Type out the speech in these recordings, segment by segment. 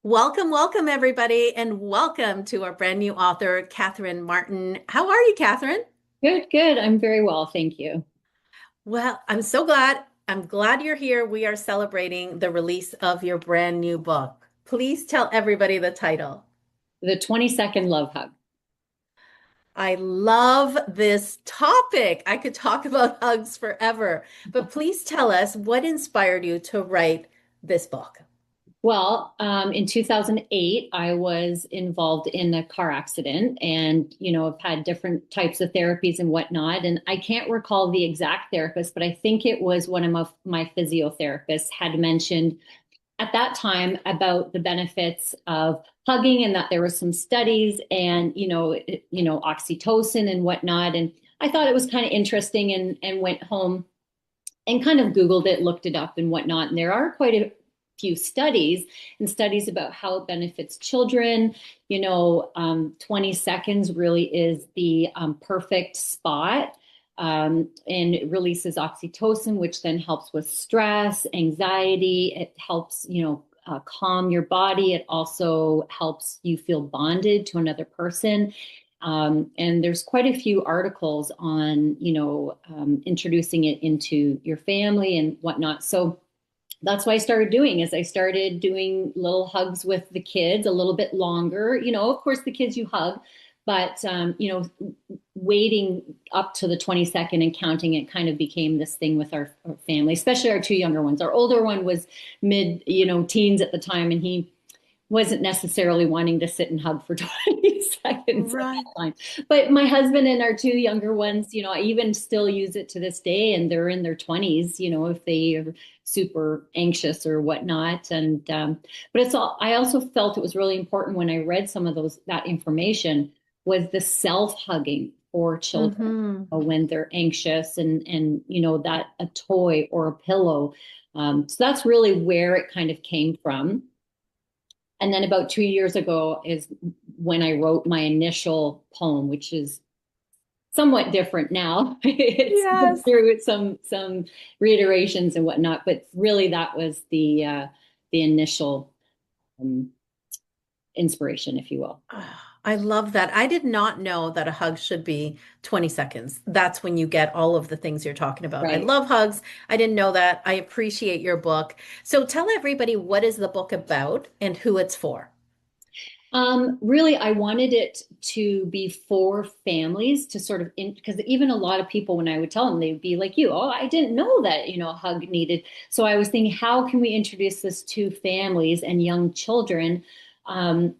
Welcome, welcome, everybody, and welcome to our brand new author, Katherynne Martin. How are you, Katherynne? Good, good. I'm very well, thank you. Well, I'm so glad. I'm glad you're here. We are celebrating the release of your brand new book. Please tell everybody the title. The 20-second love hug. I love this topic. I could talk about hugs forever, but please tell us what inspired you to write this book. Well, in 2008, I was involved in a car accident and, I've had different types of therapies and whatnot. And I can't recall the exact therapist, but I think it was one of my physiotherapists had mentioned at that time about the benefits of hugging and that there were some studies and, oxytocin and whatnot. And I thought it was kind of interesting and went home and kind of Googled it, looked it up and whatnot. And there are quite a few studies and studies about how it benefits children. 20 seconds really is the perfect spot. And it releases oxytocin, which then helps with stress, anxiety. It helps, calm your body. It also helps you feel bonded to another person. And there's quite a few articles on, introducing it into your family and whatnot. So that's what I started doing is I started doing little hugs with the kids a little bit longer. Of course, the kids you hug, but, waiting up to the 22nd and counting it kind of became this thing with our family, especially our two younger ones. Our older one was mid, teens at the time, and he wasn't necessarily wanting to sit and hug for 20 seconds at Right. that time. But my husband and our two younger ones, I even still use it to this day, and they're in their 20s, if they are super anxious or whatnot. And, but I also felt it was really important when I read some of that information was the self hugging for children Mm-hmm. when they're anxious and, that a toy or a pillow. So that's really where it kind of came from. And then about 2 years ago is when I wrote my initial poem, which is somewhat different now. It's Yes. through some reiterations and whatnot, but really that was the initial um, inspiration, if you will. Ah, I love that. I did not know that a hug should be 20 seconds. That's when you get all of the things you're talking about. I Right. love hugs. I didn't know that. I appreciate your book. So tell everybody what is the book about and who it's for. Really, I wanted it to be for families to sort of because even a lot of people, when I would tell them, they'd be like you, oh, I didn't know that, a hug needed. So I was thinking, how can we introduce this to families and young children um,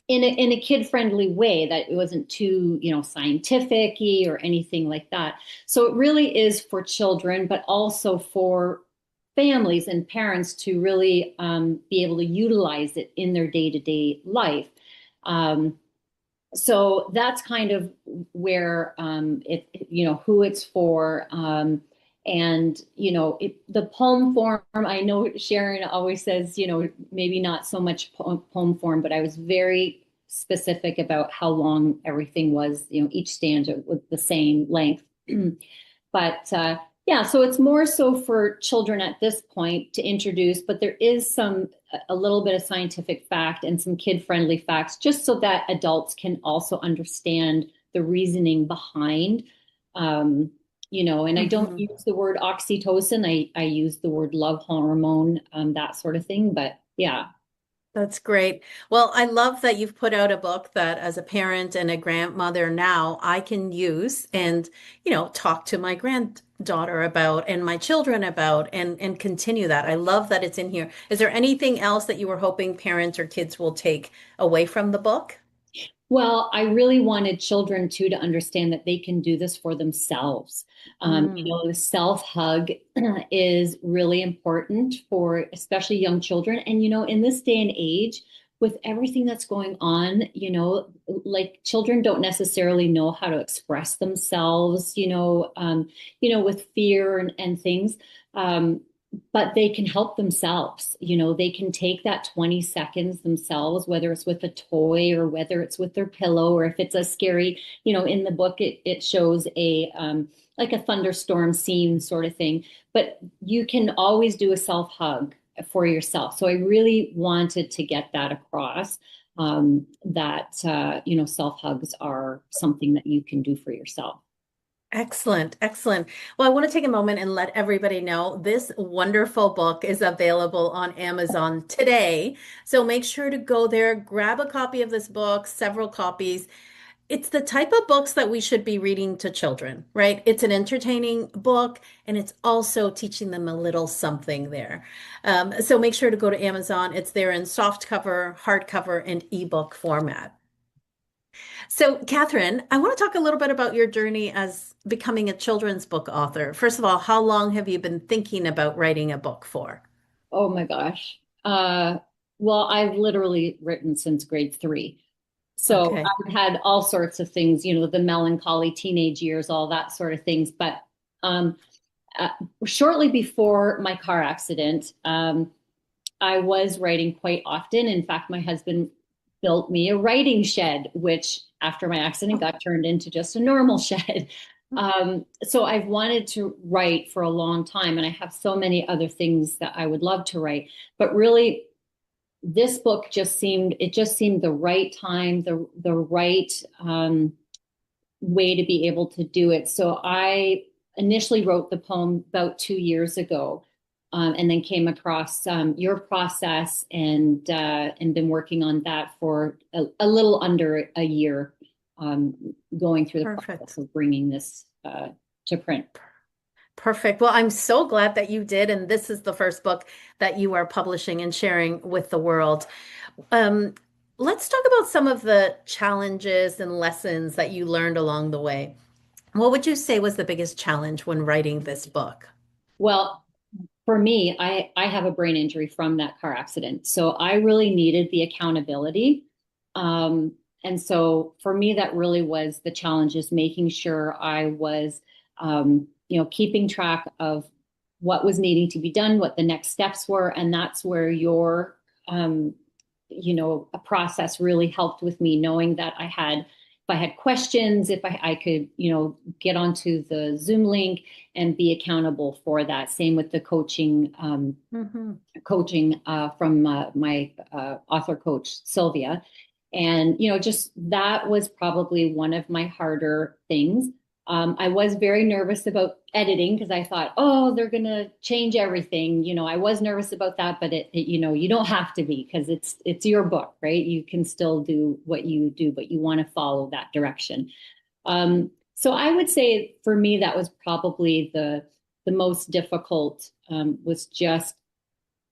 in a kid-friendly way that it wasn't too, scientific-y or anything like that. So it really is for children, but also for families and parents to really be able to utilize it in their day-to-day life. Um, so that's kind of where who it's for. And the poem form, I know Sharon always says, maybe not so much poem form, but I was very specific about how long everything was, each stanza was the same length. But yeah, so it's more so for children at this point to introduce, but there is a little bit of scientific fact and some kid-friendly facts, just so that adults can also understand the reasoning behind, um, and I don't Mhm. use the word oxytocin. I use the word love hormone, that sort of thing. But yeah, That's great. Well, I love that you've put out a book that as a parent and a grandmother now I can use and, talk to my granddaughter about and my children about and continue that. I love that it's in here. Is there anything else that you were hoping parents or kids will take away from the book? well, I really wanted children too to understand that they can do this for themselves. Mm. The self hug is really important for especially young children. And, in this day and age, with everything that's going on, like children don't necessarily know how to express themselves, with fear and things. Um, but they can help themselves. They can take that 20 seconds themselves, whether it's with a toy or whether it's with their pillow, or if it's a scary, in the book, it shows like a thunderstorm scene sort of thing. But you can always do a self hug for yourself. So I really wanted to get that across, that self hugs are something that you can do for yourself. Excellent, excellent. Well, I want to take a moment and let everybody know this wonderful book is available on Amazon today. So make sure to go there, grab a copy of this book, several copies. It's the type of books that we should be reading to children, right? It's an entertaining book and it's also teaching them a little something there. So make sure to go to Amazon. It's there in soft cover, hardcover, and ebook format. So, Katherynne, I want to talk a little bit about your journey as becoming a children's book author. First of all, how long have you been thinking about writing a book for? Oh my gosh. Well, I've literally written since grade three. So Okay. I've had all sorts of things, the melancholy teenage years, all that sort of things. But um, uh, shortly before my car accident, I was writing quite often. In fact, my husband built me a writing shed, which after my accident Oh, got turned into just a normal shed. So I've wanted to write for a long time, and I have so many other things that I would love to write. But really, this book just seemed the right time, the right way to be able to do it. So I initially wrote the poem about 2 years ago, and then came across your process and been working on that for a little under a year, um, going through the process perfect. of bringing this to print. Perfect. Well, I'm so glad that you did. And this is the first book that you are publishing and sharing with the world. Um, let's talk about some of the challenges and lessons that you learned along the way. What would you say was the biggest challenge when writing this book? Well, for me, I have a brain injury from that car accident. So I really needed the accountability. And so for me, that really was the challenge, is making sure I was, keeping track of what was needing to be done, what the next steps were. And that's where um, a process really helped with me, knowing that if I had questions, if I could, get onto the Zoom link and be accountable for that. Same with the Hmm. coaching from my author coach, Sylvia. And, just that was probably one of my harder things. I was very nervous about editing because I thought, oh, they're going to change everything. I was nervous about that, but you don't have to be, because it's your book, right? You can still do what you do, but you want to follow that direction. So I would say for me, that was probably the most difficult, was just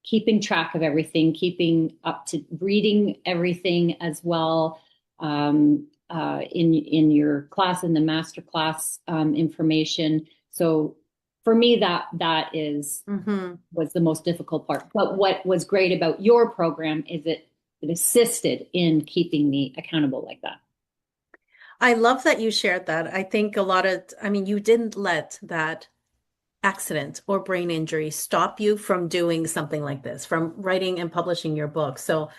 keeping track of everything, keeping up to reading everything as well, in your class, in the master class information. So for me, that is Hmm. was the most difficult part. But what was great about your program is it assisted in keeping me accountable like that. I love that you shared that. I think I mean, you didn't let that accident or brain injury stop you from doing something like this, from writing and publishing your book. So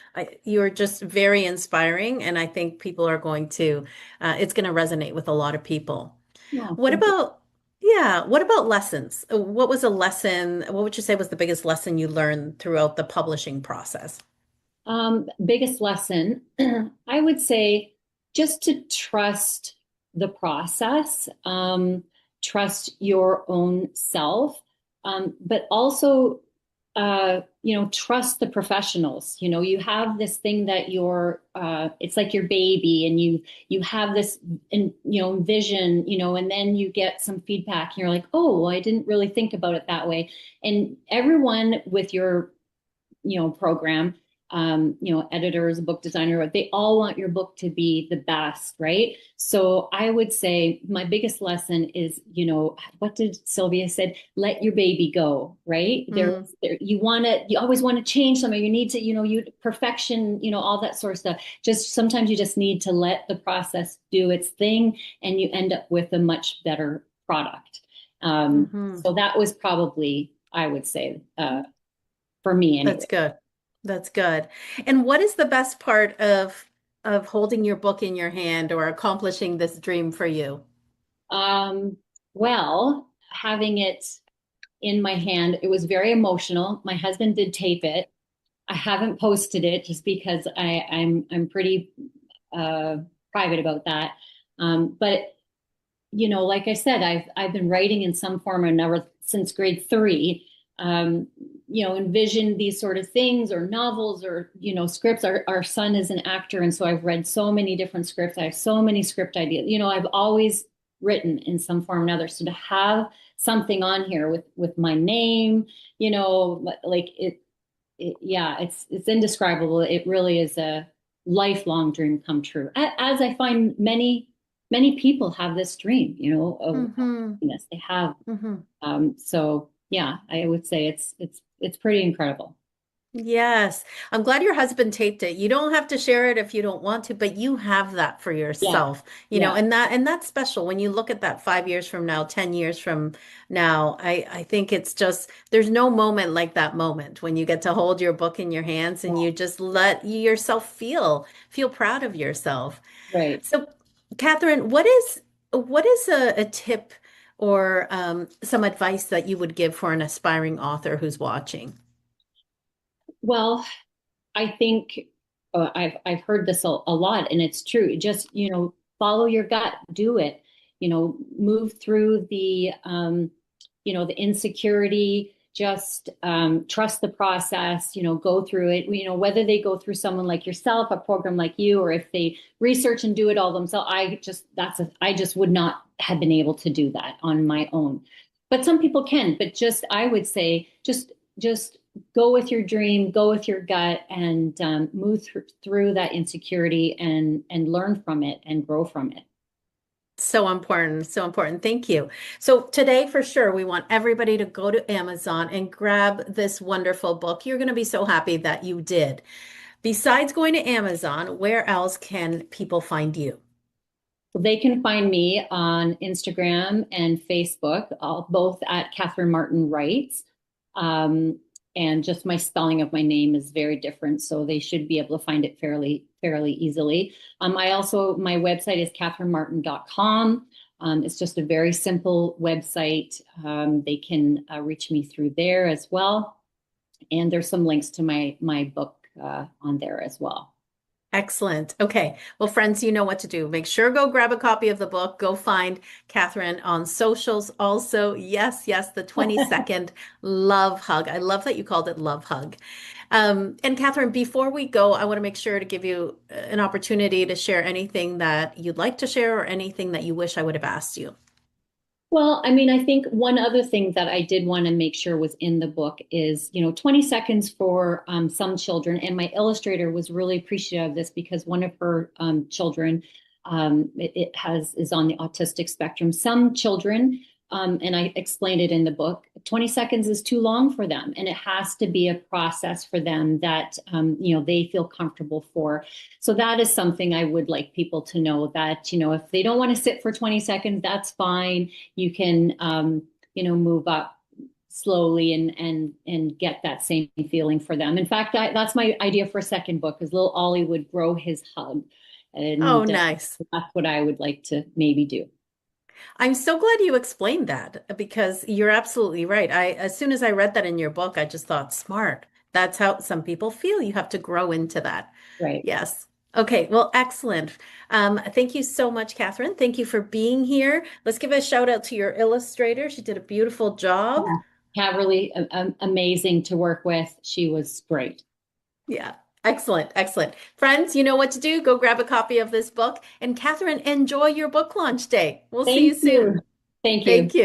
you're just very inspiring, and I think people are it's going to resonate with a lot of people. Oh, What thank you. about, yeah, what about lessons? What was a lesson? What would you say was the biggest lesson you learned throughout the publishing process? Biggest lesson, I would say, just to trust the process, trust your own self, but also, trust the professionals. You have this thing that it's like your baby, and you have this, vision, and then you get some feedback, and you're like, oh, well, I didn't really think about it that way. And everyone with your program, editors, book designer, they all want your book to be the best, right? So I would say my biggest lesson is, what did Sylvia said? Let your baby go, right? Mm, You always want to change something. You need to, you perfection, all that sort of stuff. Just sometimes you just need to let the process do its thing, and you end up with a much better product. hmm. So that was probably, I would say, for me That's anyway. good. That's good. And what is the best part of holding your book in your hand or accomplishing this dream for you? Um, well, having it in my hand. It was very emotional. My husband did tape it. I haven't posted it just because I'm pretty uh, private about that. But like I said, I've been writing in some form or another since grade three. Um, envisioned these sort of things or novels or scripts. Our son is an actor, and so I've read so many different scripts. I have so many script ideas. I've always written in some form or another. So to have something on here with my name, like yeah, it's indescribable. It really is a lifelong dream come true. As I find many people have this dream, of Hmm. happiness. They have. Hmm. So yeah, I would say it's pretty incredible. Yes. I'm glad your husband taped it. You don't have to share it if you don't want to, but you have that for Yeah, yourself, yeah, and that's special when you look at that 5 years from now, 10 years from now. I think it's just there's no moment like that moment when you get to hold your book in your hands and you just let yourself feel proud of yourself. right. So, Katherine, what is a tip or some advice that you would give for an aspiring author who's watching? Well, I think I've heard this a lot, and it's true. Just follow your gut, do it. Move through the insecurity. Just trust the process. Go through it. Whether they go through someone like yourself, a program like you, or if they research and do it all themselves. I just would not have been able to do that on my own. But some people can. But just I would say just go with your dream, go with your gut, and move through that insecurity and learn from it and grow from it. So important, so important. Thank you. So today, for sure, we want everybody to go to Amazon and grab this wonderful book. You're going to be so happy that you did. Besides going to Amazon, where else can people find you? They can find me on Instagram and Facebook, both at Katherynne Martin Writes. Um, and just my spelling of my name is very different, so they should be able to find it fairly easily. My website is katherinemartin.com. It's just a very simple website. They can reach me through there as well. And there's some links to my book on there as well. Excellent. Okay. Well, friends, you know what to do. Make sure go grab a copy of the book. Go find Katherine on socials. Also, yes, the 20-second love hug. I love that you called it love hug. And Katherine, before we go, I want to make sure to give you an opportunity to share anything that you'd like to share or anything that you wish I would have asked you. Well, I mean, I think one other thing that I did want to make sure was in the book is, 20 seconds for some children. And my illustrator was really appreciative of this because one of her children is on the autistic spectrum. Some children, and I explained it in the book, 20 seconds is too long for them. And it has to be a process for them that, they feel comfortable for. So that is something I would like people to know that, if they don't want to sit for 20 seconds, that's fine. You can move up slowly and get that same feeling for them. In fact, that's my idea for a second book is little Ollie would grow his hug. Oh, And nice. that's what I would like to maybe do. I'm so glad you explained that because you're absolutely right. As soon as I read that in your book, I just thought, smart. That's how some people feel. You have to grow into that. Right. Yes. Okay. Well, excellent. Thank you so much, Katherine. Thank you for being here. Let's give a shout out to your illustrator. She did a beautiful job. Yeah. Kat really amazing to work with. She was great. Yeah. Excellent. Excellent. Friends, you know what to do. Go grab a copy of this book. And Katherine, enjoy your book launch day. We'll see you Thank you. soon. Thank Thank you. you.